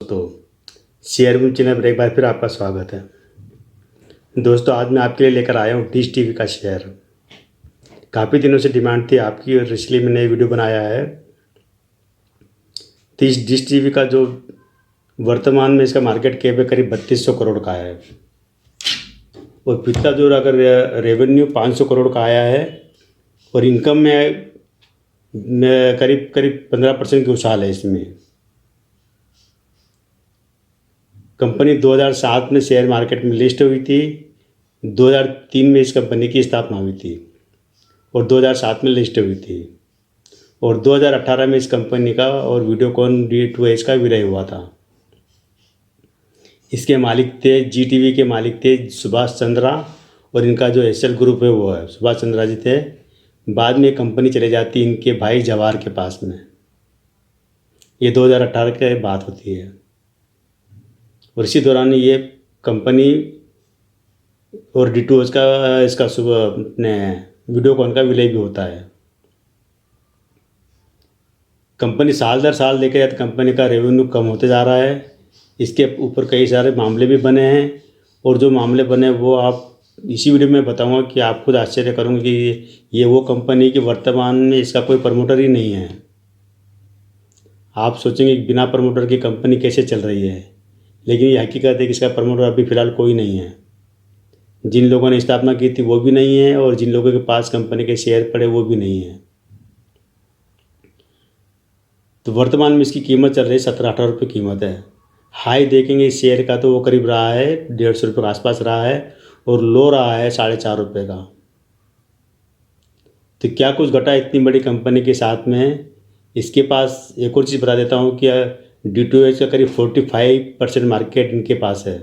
तो share Bum channel पर एक बार फिर आपका स्वागत है। दोस्तों, आज मैं आपके लिए लेकर आया हूँ डिश टीवी का शेयर। काफ़ी दिनों से डिमांड थी आपकी और इसलिए मैंने ये वीडियो बनाया है। तो इस डिश टीवी का जो वर्तमान में इसका मार्केट कैप है करीब 3200 करोड़ का है और पिछला जो अगर रेवेन्यू 500 करोड़ का आया है और इनकम में करीब करीब 15% की उछाल है इसमें। कंपनी 2007 में शेयर मार्केट में लिस्ट हुई थी। 2003 में इस कंपनी की स्थापना हुई थी और 2007 में लिस्ट हुई थी और 2018 में इस कंपनी का और वीडियोकॉन D2H का विलय हुआ था। इसके मालिक थे GTV के मालिक थे सुभाष चंद्रा और इनका जो एसएल ग्रुप है वो है सुभाष चंद्रा जी थे। बाद में कंपनी चले जाती इनके भाई जवाहर के पास में। ये 2018 की बात होती है और इसी दौरान ये कंपनी और D2H का इसका सुबह अपने वीडियोकॉन का विलय भी होता है। कंपनी साल दर साल देखा जाए तो कंपनी का रेवेन्यू कम होते जा रहा है। इसके ऊपर कई सारे मामले भी बने हैं और जो मामले बने वो आप इसी वीडियो में बताऊंगा कि आप खुद आश्चर्य करोगे कि ये वो कंपनी की वर्तमान में इसका कोई प्रमोटर ही नहीं है। आप सोचेंगे कि बिना प्रमोटर की कंपनी कैसे चल रही है, लेकिन ये हकीकत है कि इसका प्रमोटर अभी फ़िलहाल कोई नहीं है। जिन लोगों ने स्थापना की थी वो भी नहीं है और जिन लोगों के पास कंपनी के शेयर पड़े वो भी नहीं है। तो वर्तमान में इसकी कीमत चल रही है 17-18 रुपये कीमत है। हाई देखेंगे इस शेयर का तो वो करीब रहा है 150 रुपये के आसपास रहा है और लो रहा है 4.5 रुपये का। तो क्या कुछ घटा इतनी बड़ी कंपनी के साथ में। इसके पास एक और चीज़ बता देता हूँ कि D2H का करीब 45% मार्केट इनके पास है।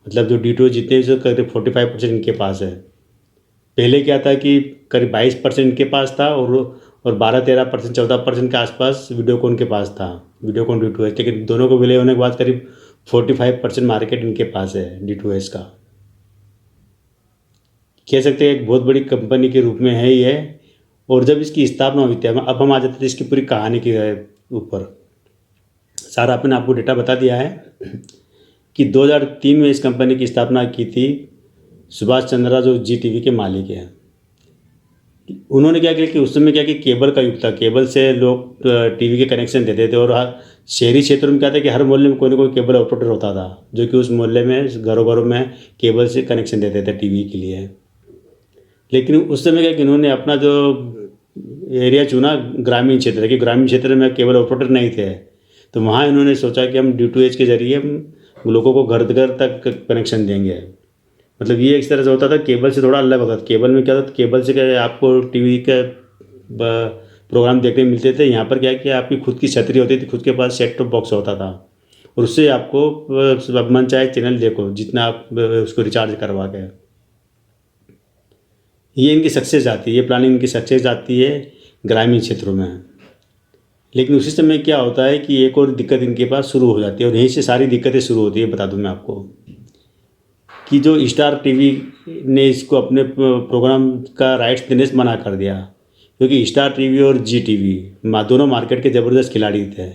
मतलब जो D2H जितने जो करीब 45% इनके पास है। पहले क्या था कि करीब 22% इनके पास था और 12-13% 14% के आसपास वीडियोकॉन के पास था, वीडियोकॉन D2H। लेकिन दोनों को विलय होने के बाद करीब 45% मार्केट इनके पास है D2H का। कह सकते हैं एक बहुत बड़ी कंपनी के रूप में है ये। और जब इसकी स्थापना हुई थी, अब हम आ जाते थे इसकी पूरी कहानी के ऊपर। सारा अपने आपको डेटा बता दिया है कि 2003 में इस कंपनी की स्थापना की थी सुभाष चंद्रा जो GTV के मालिक हैं। उन्होंने क्या किया कि उस समय क्या कि केबल का युग था। केबल से लोग टीवी के कनेक्शन देते थे और शहरी क्षेत्रों में क्या था कि हर मोहल्ले में कोई ना कोई केबल ऑपरेटर होता था जो कि उस मोहल्ले में घरों घरों में केबल से कनेक्शन देते थे टीवी के लिए। लेकिन उस समय क्या कि इन्होंने अपना जो एरिया चुना ग्रामीण क्षेत्र, कि ग्रामीण क्षेत्र में केबल ऑपरेटर नहीं थे, तो वहाँ इन्होंने सोचा कि हम D2H के ज़रिए लोगों को घर घर तक कनेक्शन देंगे। मतलब ये एक तरह से होता था, केबल से थोड़ा अलग होता था। केबल में क्या होता था, केबल से क्या आपको टीवी का प्रोग्राम देखने मिलते थे। यहाँ पर क्या है कि आपकी खुद की छतरी होती थी, खुद के पास सेट टॉप बॉक्स होता था और उससे आपको मन चाहे चैनल देखो जितना आप उसको रिचार्ज करवा के। ये इनकी सक्सेस आती है, ये प्लानिंग इनकी सक्सेस आती है ग्रामीण क्षेत्रों में। लेकिन उसी समय क्या होता है कि एक और दिक्कत इनके पास शुरू हो जाती है और यहीं से सारी दिक्कतें शुरू होती है। बता दूं मैं आपको कि जो स्टार टीवी ने इसको अपने प्रोग्राम का राइट्स देने से मना कर दिया, क्योंकि स्टार टीवी और GTV दोनों मार्केट के ज़बरदस्त खिलाड़ी थे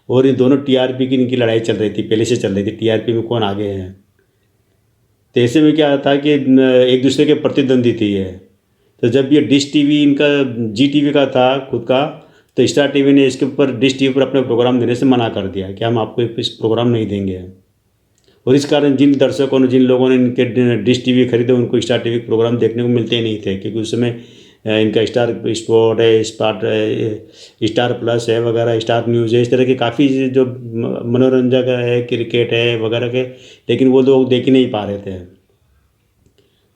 और इन दोनों TRP की इनकी लड़ाई चल रही थी, पहले से चल रही थी। TRP में कौन आगे है। तो ऐसे में क्या था कि एक दूसरे के प्रतिद्वंदी थी ये। तो जब ये डिश टीवी इनका GTV का था खुद का, तो स्टार टीवी ने इसके ऊपर डिश टीवी पर अपने प्रोग्राम देने से मना कर दिया कि हम आपको इस प्रोग्राम नहीं देंगे। और इस कारण जिन दर्शकों ने, जिन लोगों ने इनके डिश टीवी खरीदे, उनको स्टार टीवी प्रोग्राम देखने को मिलते ही नहीं थे, क्योंकि उस समय इनका स्टार स्पोर्ट है, स्टार प्लस है वगैरह, स्टार न्यूज़ है, इस तरह के काफ़ी जो मनोरंजक है, क्रिकेट है वगैरह के, लेकिन वो लोग देख ही नहीं पा रहे थे।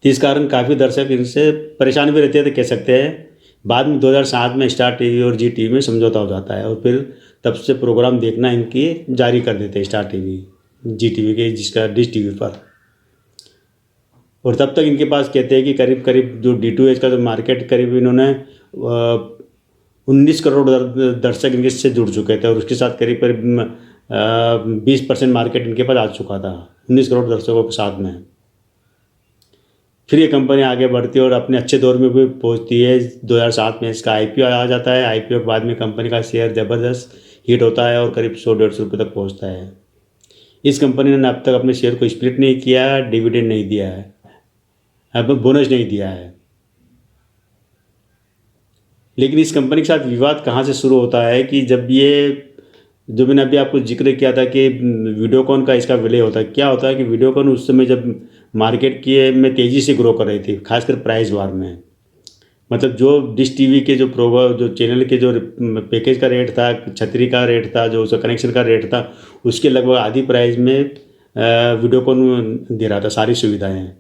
इस कारण काफ़ी दर्शक इनसे परेशान भी रहते थे, कह सकते हैं। बाद में 2007 में स्टार टीवी और GTV में समझौता हो जाता है और फिर तब से प्रोग्राम देखना इनकी जारी कर देते हैं स्टार टीवी GTV के, जिसका डिश टीवी पर। और तब तक इनके पास कहते हैं कि करीब करीब जो D2H का जो मार्केट करीब इन्होंने 19 करोड़ दर्शक इनके से जुड़ चुके थे और उसके साथ करीब करीब 20% मार्केट इनके पास आ चुका था 19 करोड़ दर्शकों के साथ में। फिर ये कंपनी आगे बढ़ती है और अपने अच्छे दौर में भी पहुंचती है। 2007 में इसका IPO आ जाता है। IPO के बाद में कंपनी का शेयर ज़बरदस्त हिट होता है और करीब 100-150 रुपये तक पहुंचता है। इस कंपनी ने अब तक अपने शेयर को स्प्लिट नहीं किया, डिविडेंड नहीं दिया है, अब बोनस नहीं दिया है। लेकिन इस कंपनी के साथ विवाद कहाँ से शुरू होता है कि जब ये, जो मैंने अभी आपको जिक्र किया था कि वीडियोकॉन का इसका विलय होता है, क्या होता है कि वीडियोकॉन उस समय जब मार्केट की में तेज़ी से ग्रो कर रही थी, खासकर प्राइस वार में, मतलब जो डिश टीवी के जो प्रोग्राम, जो चैनल के जो पैकेज का रेट था, छतरी का रेट था, जो उसका कनेक्शन का रेट था, उसके लगभग आधी प्राइस में वीडियोकॉन दे रहा था सारी सुविधाएँ।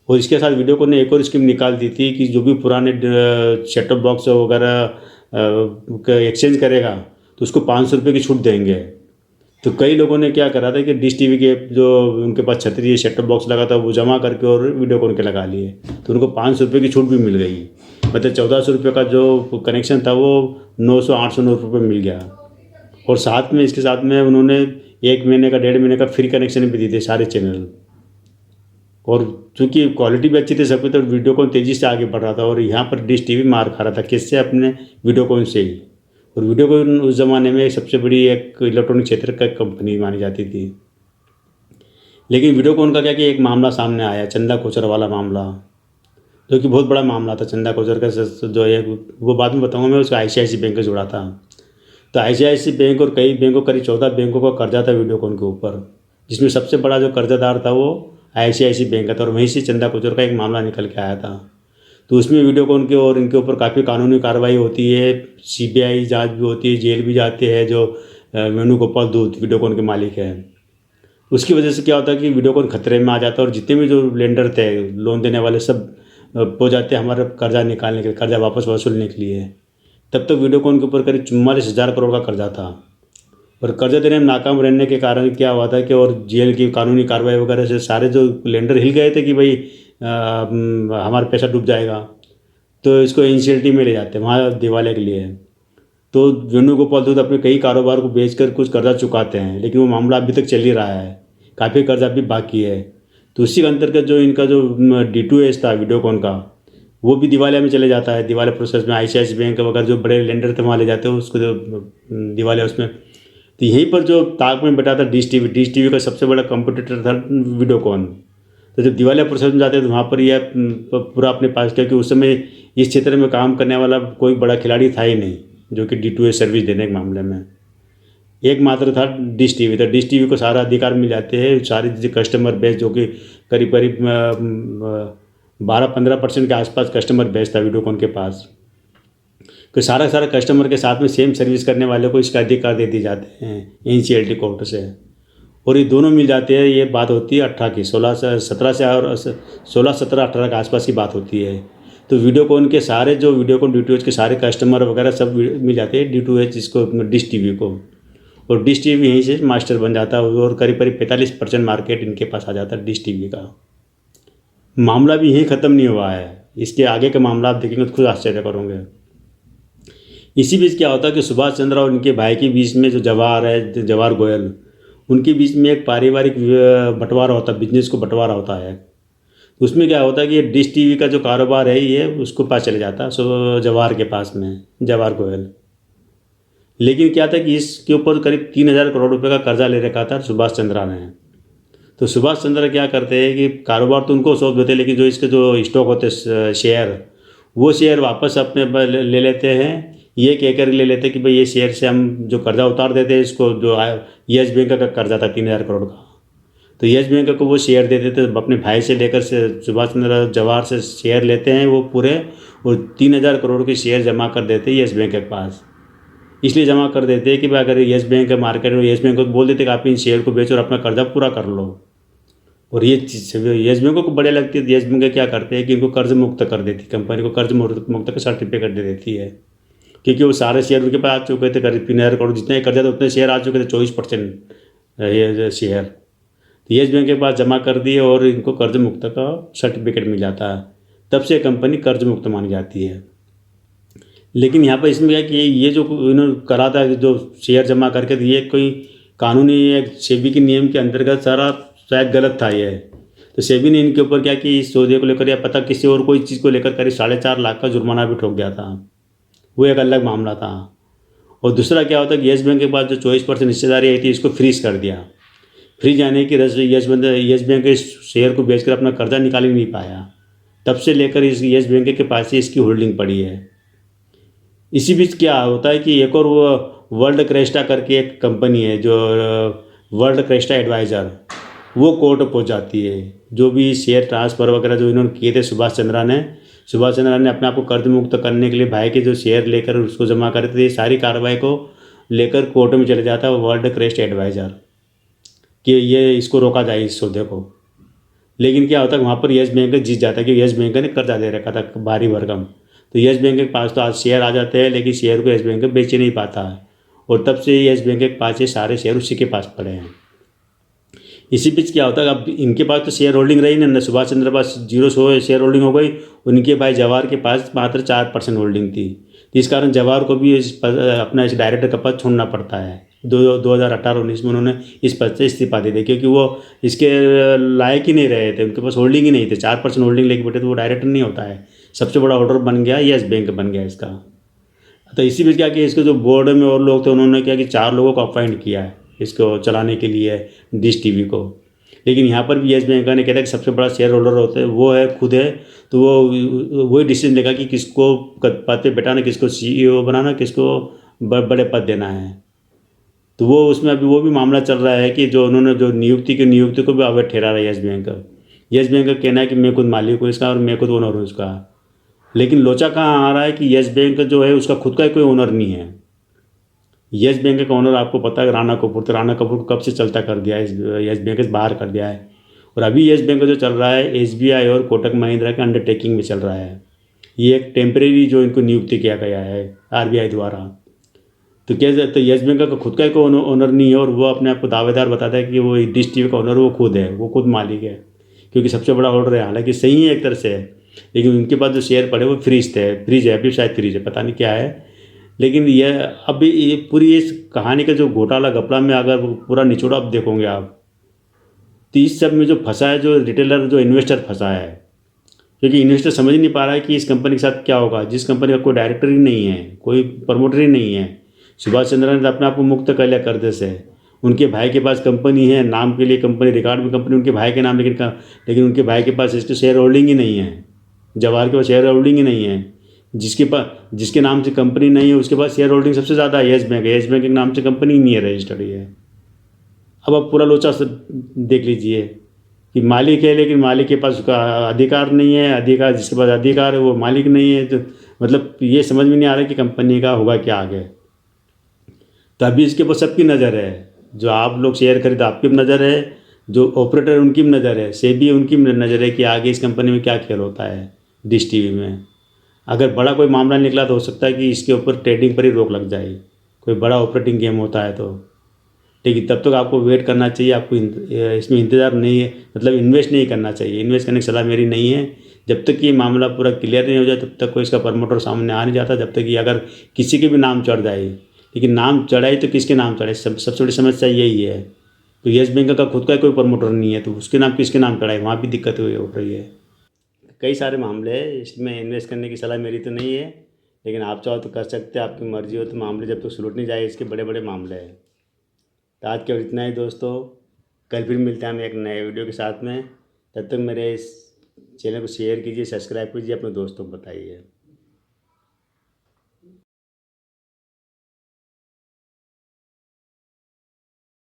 और इसके साथ वीडियोकॉन ने एक और स्कीम निकाल दी थी कि जो भी पुराने सेट टॉप बॉक्स वगैरह एक्सचेंज करेगा तो उसको 500 रुपये की छूट देंगे। तो कई लोगों ने क्या करा था कि डिश टीवी के जो उनके पास छतरी सेट टॉप बॉक्स लगा था वो जमा करके और वीडियोकॉन के लगा लिए, तो उनको 500 रुपये की छूट भी मिल गई। मतलब 1400 रुपये का जो कनेक्शन था वो 900-800 रुपये मिल गया। और साथ में इसके साथ में उन्होंने 1 महीने का 1.5 महीने का फ्री कनेक्शन भी दिए थे सारे चैनल। और चूँकि क्वालिटी भी अच्छी थी सबकी, तो वीडियोकॉन तेज़ी से आगे बढ़ रहा था। और यहाँ पर डिश टीवी मार खा रहा था, किससे? अपने वीडियोकॉन से ही। और वीडियोकॉन उस ज़माने में सबसे बड़ी एक इलेक्ट्रॉनिक क्षेत्र का कंपनी मानी जाती थी। लेकिन वीडियोकॉन का क्या कि एक मामला सामने आया, चंदा कोचर वाला मामला, जो कि बहुत बड़ा मामला था। चंदा कोचर का जो है वो बाद में बताऊँगा मैं, उसका ICICI बैंक से जुड़ा था। तो ICICI बैंक और कई बैंकों, करीब 14 बैंकों का कर्जा था वीडियोकॉन के ऊपर, जिसमें सबसे बड़ा जो कर्जादार था वो ICICI बैंक का था। और वहीं से चंदा कोचर का एक मामला निकल के आया था। तो उसमें वीडियोकॉन के और इनके ऊपर काफ़ी कानूनी कार्रवाई होती है, CBI जांच भी होती है, जेल भी जाते हैं। जो वेणुगोपाल धूत वीडियोकॉन के मालिक हैं, उसकी वजह से क्या होता है कि वीडियोकॉन खतरे में आ जाता है। और जितने भी जो लेंडर थे, लोन देने वाले, सब हो जाते हैं हमारा कर्जा निकालने के लिए, कर्जा वापस वसूलने के लिए। तब तक वीडियोकॉन के ऊपर करीब 44,000 करोड़ का कर्जा था। और कर्जा देने में नाकाम रहने के कारण क्या हुआ था कि और जेल की कानूनी कार्रवाई वगैरह से सारे जो लेंडर हिल गए थे कि भाई हमारा पैसा डूब जाएगा, तो इसको एनसीएलटी में ले जाते हैं वहाँ दिवालिया के लिए। तो वेणुगोपाल धूत अपने कई कारोबार को बेचकर कुछ कर्जा चुकाते हैं, लेकिन वो मामला अभी तक चल ही रहा है, काफ़ी कर्जा भी बाकी है। तो उसी के अंतर्गत जो इनका जो D2H था वीडियोकॉन का, वो भी दिवालिया में चले जाता है। दिवालिया प्रोसेस में ICICI बैंक वगैरह जो बड़े लेंडर थे वहाँ ले जाते हैं उसको, जो दिवालिया उसमें। तो यहीं पर जो ताक में बैठा था डिश टीवी का सबसे बड़ा कंपटीटर था वीडियोकॉन। तो जब दिवालिया प्रोसेस में जाते हैं तो वहाँ पर यह पूरा अपने पास, क्योंकि उस समय इस क्षेत्र में काम करने वाला कोई बड़ा खिलाड़ी था ही नहीं जो कि D2H सर्विस देने के मामले में। एकमात्र था डिश टीवी। तो डिश टीवी को सारा अधिकार मिल जाते हैं, सारी कस्टमर बेस जो कि करीब करीब 12-15% के आसपास कस्टमर बेस था वीडियोकॉन के पास। कि सारा कस्टमर के साथ में सेम सर्विस करने वाले को इसका अधिकार दे दिए जाते हैं NCLT कोर्ट से। और ये दोनों मिल जाते हैं। ये बात होती है 18 की, 16-17 से और 16-17-18 के आसपास की बात होती है। तो वीडियोकॉन के सारे जो वीडियोकॉन D2H के सारे कस्टमर वगैरह सब मिल जाते हैं D2H इसको, डिश टीवी को। और डिश टीवी यहीं से मास्टर बन जाता है और करीब 45% मार्केट इनके पास आ जाता है डिश टीवी का। मामला भी यहीं ख़त्म नहीं हुआ है, इसके आगे का मामला आप देखेंगे तो खुद आश्चर्य करोगे। इसी बीच क्या होता है कि सुभाष चंद्र और इनके भाई के बीच में जो जवाहर है, जवाहर गोयल, उनके बीच में एक पारिवारिक बंटवारा होता है, बिजनेस को बंटवारा होता है। उसमें क्या होता है कि ये डिश टीवी का जो कारोबार है ये उसको पास चले जाता है, सो जवाहर के पास में, जवाहर गोयल। लेकिन क्या था कि इसके ऊपर करीब 3,000 करोड़ रुपए का कर्जा ले रखा था सुभाष चंद्रा ने। तो सुभाष चंद्र क्या करते हैं कि कारोबार तो उनको सौंप देते हैं, लेकिन जो इसके जो स्टॉक होते शेयर, वो शेयर वापस अपने ले लेते हैं। ये कह कर ले लेते हैं कि भाई ये शेयर से हम जो कर्जा उतार देते हैं इसको, जो येस बैंक का कर्जा था 3,000 करोड़ का, तो येस बैंक को वो शेयर दे देते। अपने भाई से लेकर से सुभाष चंद्र जवाहर से शेयर लेते हैं वो पूरे, और 3,000 करोड़ के शेयर जमा कर देते हैं येस बैंक के पास। इसलिए जमा कर देते हैं कि भाई अगर येस बैंक के मार्केट में येस बैंक को बोल देते कि आप इन शेयर को बेचो और अपना कर्जा पूरा कर लो। और ये चीज़ येस बैंक को बढ़िया लगती है। येस बैंक क्या करते हैं कि इनको कर्ज मुक्त कर देती, कंपनी को कर्ज मुक्त का सर्टिफिकेट दे देती है, क्योंकि वो सारे शेयर उनके पास आ चुके थे। करीब 3,000 करोड़ जितने कर्जा थे उतने शेयर आ चुके थे, 24% ये शेयर तो येस बैंक के पास जमा कर दिए और इनको कर्ज मुक्त का सर्टिफिकेट मिल जाता है। तब से कंपनी कर्ज मुक्त मानी जाती है। लेकिन यहाँ पर इसमें क्या कि ये जो इन्होंने करा था, जो शेयर जमा करके, ये कोई कानूनी एक सेबी के नियम के अंतर्गत सारा शायद गलत था ये। तो सेबी ने इनके ऊपर क्या कि इस सौदे को लेकर या पता किसी और कोई चीज़ को लेकर करीब 4.5 लाख का जुर्माना भी ठोक दिया था। वो एक अलग मामला था। और दूसरा क्या होता है कि येस बैंक के पास जो 24% हिस्सेदारी आई थी इसको फ्रीज कर दिया फ्रीज आने की वजह से येस बैंक के शेयर को बेचकर अपना कर्जा निकाल ही नहीं पाया। तब से लेकर इस येस बैंक के पास ही इसकी होल्डिंग पड़ी है। इसी बीच क्या होता है कि एक और वो वर्ल्ड क्रेस्टा करके एक कंपनी है, जो वर्ल्ड क्रेस्टा एडवाइज़र, वो कोर्ट पहुंच जाती है। जो भी शेयर ट्रांसफ़र वगैरह जो इन्होंने किए थे सुभाष चंद्रा ने अपने आप को कर्ज मुक्त करने के लिए भाई के जो शेयर लेकर उसको जमा करे थे, ये सारी कार्रवाई को लेकर कोर्ट में चले जाता है वर्ल्ड क्रेस्ट एडवाइज़र कि ये इसको रोका जाए इस सौदे को। लेकिन क्या होता है वहाँ पर येस बैंक जीत जाता है, कि येस बैंक ने कर्जा दे रखा था भारी भरकम। तो येस बैंक के पास तो आज शेयर आ जाते हैं, लेकिन शेयर को येस बैंक बेच ही नहीं पाता है, और तब से येस बैंक के पास ये सारे शेयर उसी के पास पड़े हैं। इसी बीच क्या होता है, अब इनके पास तो शेयर होल्डिंग रही ना, सुभाष चंद्र पास 0 शेयर होल्डिंग हो गई, उनके भाई जवाहर के पास मात्र 4% होल्डिंग थी। इस कारण जवाहर को भी अपना इस डायरेक्टर का पद छोड़ना पड़ता है। 2018-19 में उन्होंने इस पद से इस्तीफा दे दिया, क्योंकि वो इसके लायक ही नहीं रहे थे, उनके पास होल्डिंग ही नहीं थे। 4% होल्डिंग लेके बैठे तो वो डायरेक्टर नहीं होता है। सबसे बड़ा होल्डर बन गया येस बैंक बन गया इसका। तो इसी बीच क्या कि इसके जो बोर्ड में और लोग थे, उन्होंने क्या कि 4 लोगों को अपॉइंट किया है इसको चलाने के लिए, डिश टीवी को। लेकिन यहाँ पर भी येस बैंक ने कहता है कि सबसे बड़ा शेयर होल्डर होता है वो है खुद है, तो वो वही डिसीजन लेगा कि किसको पद पे बैठाना, किसको CEO बनाना, किसको बड़े पद देना है। तो वो उसमें अभी वो भी मामला चल रहा है कि जो उन्होंने जो नियुक्ति को भी अवैध ठहरा रहा है येस बैंक का कहना है कि मैं खुद मालिक हूँ इसका और मैं खुद ओनर हूँ इसका। लेकिन लोचा कहाँ आ रहा है कि येस बैंक जो है उसका खुद का कोई ओनर नहीं है। येस बैंक का ओनर आपको पता है राणा कपूर, तो राणा कपूर को कब से चलता कर दिया है, येस बैंक से बाहर कर दिया है। और अभी येस बैंक जो चल रहा है SBI और कोटक महिंद्रा के अंडरटेकिंग में चल रहा है। ये एक टेम्परेरी जो इनको नियुक्ति किया गया है RBI द्वारा। तो क्या तो येस बैंक का खुद का कोई ओनर नहीं है, और वो अपने आप को दावेदार बताता है कि वो डिश टीवी का ओनर वो खुद है, वो खुद मालिक है, क्योंकि सबसे बड़ा होल्डर है। हालांकि सही है एक तरह से, लेकिन उनके पास जो शेयर पड़े वो फ्रीज है, अभी शायद फ्रीज है, पता नहीं क्या है। लेकिन यह अभी ये पूरी इस कहानी का जो घोटाला घपला में अगर पूरा निचोड़ा अब देखोगे आप, तो इस सब में जो फंसा है, जो रिटेलर जो इन्वेस्टर फंसा है, क्योंकि इन्वेस्टर समझ नहीं पा रहा है कि इस कंपनी के साथ क्या होगा, जिस कंपनी का कोई डायरेक्टर ही नहीं है, कोई प्रमोटर ही नहीं है। सुभाष चंद्र ने अपने आप को मुक्त कर लिया कर्जे से। उनके भाई के पास कंपनी है, नाम के लिए कंपनी, रिकॉर्ड में कंपनी उनके भाई के नाम, लेकिन उनके भाई के पास इसके शेयर होल्डिंग ही नहीं है। जवाहर के पास शेयर होल्डिंग ही नहीं है। जिसके नाम से कंपनी नहीं है उसके पास शेयर होल्डिंग सबसे ज़्यादा है, येस बैंक के नाम से कंपनी नहीं है रजिस्टर्ड है। अब आप पूरा लोचा से देख लीजिए कि मालिक है, लेकिन मालिक के पास उसका अधिकार नहीं है, अधिकार जिसके पास अधिकार है वो मालिक नहीं है। तो मतलब ये समझ में नहीं आ रहा कि कंपनी का होगा क्या आगे। तो अभी इसके ऊपर सबकी नज़र है, जो आप लोग शेयर खरीदो आपकी भी नज़र है, जो ऑपरेटर उनकी भी नज़र है, सेबी उनकी भी नज़र है कि आगे इस कंपनी में क्या खेल होता है डिश टीवी में। अगर बड़ा कोई मामला निकला तो हो सकता है कि इसके ऊपर ट्रेडिंग पर ही रोक लग जाए, कोई बड़ा ऑपरेटिंग गेम होता है तो। लेकिन तब तक आपको वेट करना चाहिए, आपको इसमें इंतज़ार नहीं है, मतलब इन्वेस्ट नहीं करना चाहिए। इन्वेस्ट करने की सलाह मेरी नहीं है। जब तक ये मामला पूरा क्लियर नहीं हो जाए तब तक कोई इसका प्रमोटर सामने आ नहीं जाता। जब तक कि अगर किसी के भी नाम चढ़ जाए, लेकिन नाम चढ़ाई तो किसके नाम चढ़े, सबसे बड़ी समस्या यही है। तो येस बैंक का खुद का कोई प्रमोटर नहीं है, तो उसके नाम किसके नाम चढ़ाए, वहाँ भी दिक्कत हो रही है। कई सारे मामले हैं, इसमें इन्वेस्ट करने की सलाह मेरी तो नहीं है, लेकिन आप चाहो तो कर सकते हैं, आपकी मर्जी हो। तो मामले जब तक सुलझ नहीं जाए, इसके बड़े बड़े मामले हैं। तो आज केवल इतना ही दोस्तों, कल फिर मिलते हैं हम एक नए वीडियो के साथ में। तब तक मेरे इस चैनल को शेयर कीजिए, सब्सक्राइब कीजिए, अपने दोस्तों को बताइए।